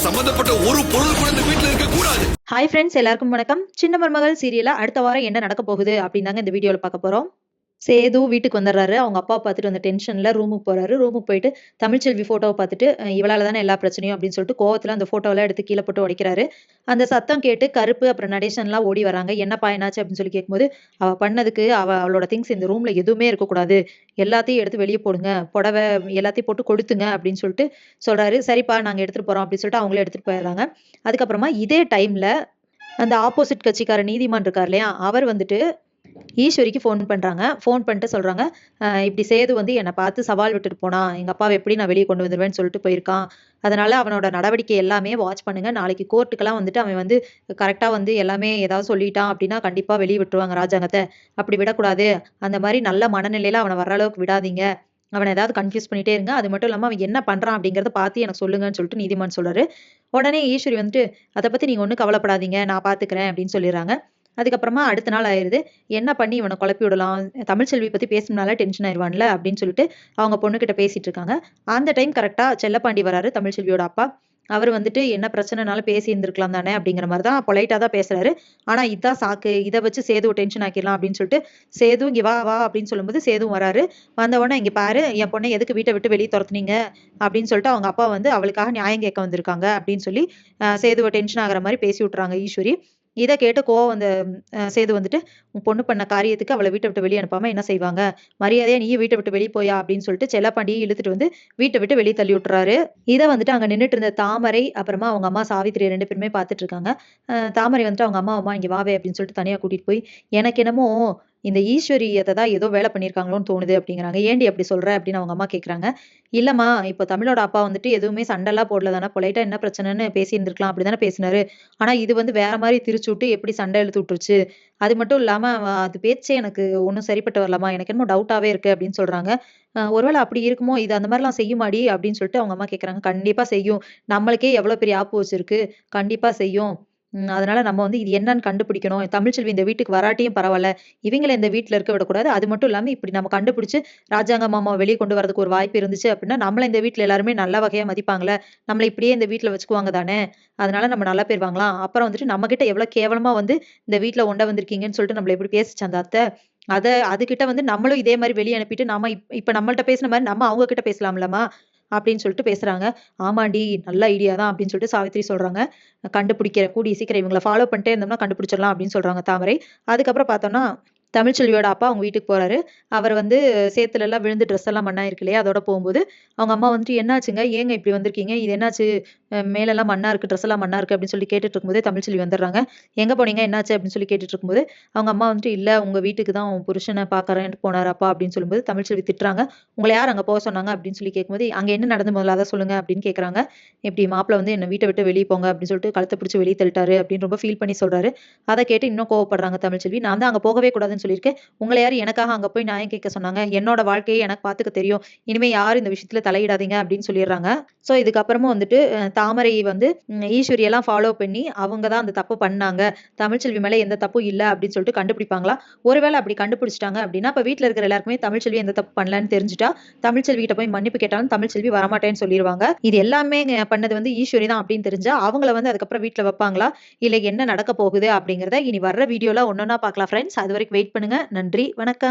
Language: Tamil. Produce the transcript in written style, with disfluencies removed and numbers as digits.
சம்பந்தப்பட்ட ஒரு பொருள் கூட இந்த வீட்டுல இருக்க கூடாது. ஹாய் ஃப்ரெண்ட்ஸ், எல்லாருக்கும் வணக்கம். சின்ன மருமகள் சீரியல்ல அடுத்த வாரம் என்ன நடக்க போகுது அப்படின்னு தாங்க இந்த வீடியோல பார்க்க போறோம். சேது வீட்டுக்கு வந்துடுறாரு. அவங்க அப்பா பார்த்துட்டு வந்த டென்ஷன்ல ரூமுக்கு போறாரு. ரூமுக்கு போயிட்டு தமிழ்ச்செல்வி போட்டோவை பார்த்துட்டு இவளால தானே எல்லா பிரச்சனையும் அப்படின்னு சொல்லிட்டு கோவத்துல அந்த போட்டோவெல்லாம் எடுத்து கீழே போட்டு உடைக்கிறாரு. அந்த சத்தம் கேட்டு கருப்பு அப்புறம் நடேசன்லாம் ஓடி வராங்க. என்னப்பா என்னாச்சு அப்படின்னு சொல்லி கேட்கும்போது, பண்ணதுக்கு அவளோட திங்ஸ் இந்த ரூம்ல எதுவுமே இருக்கக்கூடாது, எல்லாத்தையும் எடுத்து வெளியே போடுங்க, புடவை எல்லாத்தையும் போட்டு கொடுத்துங்க அப்படின்னு சொல்லிட்டு சொல்றாரு. சரிப்பா நாங்க எடுத்துட்டு போறோம் அப்படின்னு சொல்லிட்டு அவங்களே எடுத்துட்டு போயிடுறாங்க. அதுக்கப்புறமா இதே டைம்ல அந்த ஆப்போசிட் கட்சிக்கார நீதிமான் இருக்கார் இல்லையா, அவர் வந்துட்டு ஈஸ்வரிக்கு ஃபோன் பண்றாங்க. ஃபோன் பண்ணிட்டு சொல்றாங்க, இப்படி சேது வந்து என்னை பார்த்து சவால் விட்டுட்டு போனான். எங்க அப்பாவை எப்படி நான் வெளியே கொண்டு வந்துருவேன்னு சொல்லிட்டு போயிருக்கான். அதனால அவனோட நடவடிக்கை எல்லாமே வாட்ச் பண்ணுங்க. நாளைக்கு கோர்ட்டுக்கெல்லாம் வந்துட்டு அவன் வந்து கரெக்டா வந்து எல்லாமே ஏதாவது சொல்லிட்டான் அப்படின்னா கண்டிப்பா வெளியே விட்டுருவாங்க ராஜாங்கத்தை. அப்படி விடக்கூடாது. அந்த மாதிரி நல்ல மனநிலையில அவனை வர்ற அளவுக்கு விடாதீங்க. அவனை ஏதாவது கன்ஃபியூஸ் பண்ணிட்டே இருங்க. அது மட்டும் இல்லாம அவன் என்ன பண்றான் அப்படிங்கிறத பார்த்து எனக்கு சொல்லுங்கன்னு சொல்லிட்டு நீதிமான் சொல்றாரு. உடனே ஈஸ்வரி வந்துட்டு, அதை பத்தி நீங்க ஒண்ணும் கவலைப்படாதீங்க, நான் பாத்துக்கிறேன் அப்படின்னு சொல்லிடுறாங்க. அதுக்கப்புறமா அடுத்த நாள் ஆயிருது. என்ன பண்ணி இவனை குழப்பி விடலாம், தமிழ்ச்செல்வி பத்தி பேசணும்னால டென்ஷன் ஆயிடுவான்ல அப்படின்னு சொல்லிட்டு அவங்க பொண்ணுகிட்ட பேசிட்டு இருக்காங்க. அந்த டைம் கரெக்டா செல்லப்பாண்டி வராரு, தமிழ்ச்செல்வியோட அப்பா. அவர் வந்துட்டு என்ன பிரச்சனைனாலும் பேசி இருந்திருக்கலாம் தானே அப்படிங்கிற மாதிரி தான் பொலைட்டா தான் பேசுறாரு. ஆனா இதான் சாக்கு, இதை வச்சு சேது டென்ஷன் ஆக்கிடலாம் அப்படின்னு சொல்லிட்டு சேது இங்க வா வா அப்படின்னு சொல்லும்போது சேதுவும் வராரு. வந்த உடனே இங்க பாரு, என் பொண்ணை எதுக்கு வீட்டை விட்டு வெளியே துரத்துனீங்க அப்படின்னு சொல்லிட்டு அவங்க அப்பா வந்து அவளுக்காக நியாயம் கேட்க வந்திருக்காங்க அப்படின்னு சொல்லி சேதுவை டென்ஷன் ஆகுற மாதிரி பேசி விட்டுறாங்க ஈஸ்வரி. இதை கேட்டு கோவம் வந்த சேது வந்துட்டு, உன் பொண்ணு பண்ண காரியத்துக்கு அவளை வீட்டை விட்டு வெளியே அனுப்பாம என்ன செய்வாங்க, மரியாதையா நீயும் வீட்டை விட்டு வெளியே போயா அப்படின்னு சொல்லிட்டு செல்லப்பாண்டியை இழுத்துட்டு வந்து வீட்டை விட்டு வெளியே தள்ளி விட்டுறாரு. இதை வந்துட்டு அங்க நின்றுட்டு இருந்த தாமரை அப்புறமா அவங்க அம்மா சாவித்திரி 2 பேருமே பார்த்துட்டு இருக்காங்க. தாமரை வந்துட்டு அவங்க அம்மா இங்க வாவே அப்படின்னு சொல்லிட்டு தனியா கூட்டிட்டு போய், எனக்கு என்னமோ இந்த ஈஸ்வரியத்தை தான் ஏதோ வேலை பண்ணியிருக்காங்களோன்னு தோணுது அப்படிங்கிறாங்க. ஏண்டி அப்படி சொல்ற அப்படின்னு அவங்க அம்மா கேட்குறாங்க. இல்லம்மா, இப்போ தமிழோட அப்பா வந்துட்டு எதுவுமே சண்டைலாம் போடல தானே, பொலைட்டா என்ன பிரச்சனைன்னு பேசி இருந்திருக்கலாம் அப்படி தானே பேசினாரு. ஆனா இது வந்து வேற மாதிரி திரிச்சு விட்டு எப்படி சண்டை இழுத்து விட்டுருச்சு. அது மட்டும் இல்லாம அது பேச்சே எனக்கு ஒன்றும் சரிப்பட்டு வரலாமா, எனக்கு என்னமோ டவுட்டாவே இருக்கு அப்படின்னு சொல்றாங்க. ஒருவேளை அப்படி இருக்குமோ, இது அந்த மாதிரிலாம் செய்யுமாடி அப்படின்னு சொல்லிட்டு அவங்க அம்மா கேட்குறாங்க. கண்டிப்பா செய்யும். நம்மளுக்கே எவ்வளவு பெரிய ஆப்பு வச்சிருக்கு, கண்டிப்பா செய்யும். அதனால நம்ம வந்து இது என்னன்னு கண்டுபிடிக்கணும். தமிழ்ச்செல்வி இந்த வீட்டுக்கு வராட்டியும் பரவாயில்ல, இவங்கள இந்த வீட்ல இருக்க விடக்கூடாது. அது மட்டும் இல்லாம இப்படி நம்ம கண்டுபிடிச்சு ராஜாங்க மாமாவை வெளிய கொண்டு வரதுக்கு ஒரு வாய்ப்பு இருந்துச்சு அப்படின்னா, நம்மள இந்த வீட்ல எல்லாருமே நல்ல வகையா மதிப்பாங்கல்ல. நம்மள இப்படியே இந்த வீட்ல வச்சுக்குவாங்க தானே. அதனால நம்ம நல்ல பேர் வாங்கலாம். அப்புறம் வந்துட்டு நம்மகிட்ட எவ்வளவு கேவலமா வந்து இந்த வீட்ல ஒண்ட வந்திருக்கீங்கன்னு சொல்லிட்டு நம்மள எப்படி பேசுச்சு அந்த அத்தை. அதுகிட்ட வந்து நம்மளும் இதே மாரி வெளிய அனுப்பிட்டு, நாம இப்ப நம்மள்ட்ட பேசின மாரி நம்ம அவங்க கிட்ட பேசலாம்லம்மா அப்படின்னு சொல்லிட்டு பேசுறாங்க. ஆமாண்டி, நல்ல ஐடியா தான் அப்படின்னு சொல்லிட்டு சாவித்திரி சொல்றாங்க. கூடிய சீக்கிரம் இவங்கள ஃபாலோ பண்ணிட்டே இருந்தோம்னா கண்டுபிடிச்சிடலாம் அப்படின்னு சொல்றாங்க தாமரை. அதுக்கப்புறம் பார்த்தோம்னா தமிழ்ச்செல்வியோட அப்பா அவங்க வீட்டுக்கு போறாரு. அவர் வந்து சேத்துல எல்லாம் விழுந்து ட்ரெஸ் எல்லாம் மண்ணா இருக்கு இல்லையா, அதோட போகும்போது அவங்க அம்மா வந்துட்டு, என்னாச்சுங்க, ஏங்க இப்படி வந்திருக்கீங்க, இது என்னாச்சு, மேலெல்லாம் மண்ணா இருக்கு, ட்ரெஸ் எல்லாம் மண்ணா இருக்கு அப்படின்னு சொல்லி கேட்டுட்டு இருக்கும்போதே தமிழ்ச்செல்வி வந்துடுறாங்க. எங்க போனீங்க, என்னாச்சு அப்படின்னு சொல்லி கேட்டுட்டு இருக்கும்போது அவங்க அம்மா வந்துட்டு, இல்ல உங்க வீட்டுக்கு தான் உன் புருஷனை பாக்குறேன் போனாரு அப்பா அப்படின்னு சொல்லும்போது தமிழ்ச்செல்வி திட்டுறாங்க. உங்களை யார் அங்க போக சொன்னாங்க அப்படின்னு சொல்லி கேட்கும்போது, அங்க என்ன நடந்து முதல்ல அதை சொல்லுங்க அப்படின்னு கேக்குறாங்க. இப்படி மாப்பிள்ள வந்து என்ன வீட்டை விட்டு வெளியே போங்க அப்படின்னு சொல்லிட்டு கழுத்தை பிடிச்சு வெளியே தள்ளிட்டாரு அப்படின்னு ரொம்ப ஃபீல் பண்ணி சொல்றாரு. அதை கேட்டு இன்னும் கோவப்படுறாங்க தமிழ்ச்செல்வி. நான் தான் அங்க போகவே கூடாதுன்னு சொல்லியிருக்கேன், உங்களை யாரு எனக்காக அங்க போய் நியாயம் கேட்க சொன்னாங்க, என்னோட வாழ்க்கையை எனக்கு பாத்துக்க தெரியும், இனிமே யாரும் இந்த விஷயத்துல தலையிடாதீங்க அப்படின்னு சொல்லிடுறாங்க. சோ இதுக்கப்புறமும் வந்துட்டு தாமரை வந்து ஈஸ்வரி எல்லாம் ஃபாலோ பண்ணி அவங்க தான் அந்த தப்பு பண்ணாங்க, தமிழ்ச்செல்வி மேல எந்த தப்பும் இல்ல அப்படின்னு சொல்லிட்டு கண்டுபிடிப்பாங்களா. ஒருவேளை அப்படி கண்டுபிடிச்சிட்டாங்க அப்படின்னா இப்ப வீட்டுல இருக்கிற எல்லாருக்குமே தமிழ்ச்செல்வி எந்த தப்பு பண்ணலன்னு தெரிஞ்சுட்டா தமிழ்ச்செல்வி கிட்ட போய் மன்னிப்பு கேட்டாலும் தமிழ்ச்செல்வி வரமாட்டேன்னு சொல்லிடுவாங்க. இது எல்லாமே பண்ணது வந்து ஈஸ்வரி தான் அப்படின்னு தெரிஞ்சா அவங்கள வந்து அதுக்கப்புறம் வீட்டுல வைப்பாங்களா, இல்ல என்ன நடக்க போகுது அப்படிங்கறத இனி வர்ற வீடியோல ஒன்னொன்னா பார்க்கலாம் ஃப்ரெண்ட்ஸ். அது வரைக்கும் வெயிட் பண்ணுங்க. நன்றி, வணக்கம்.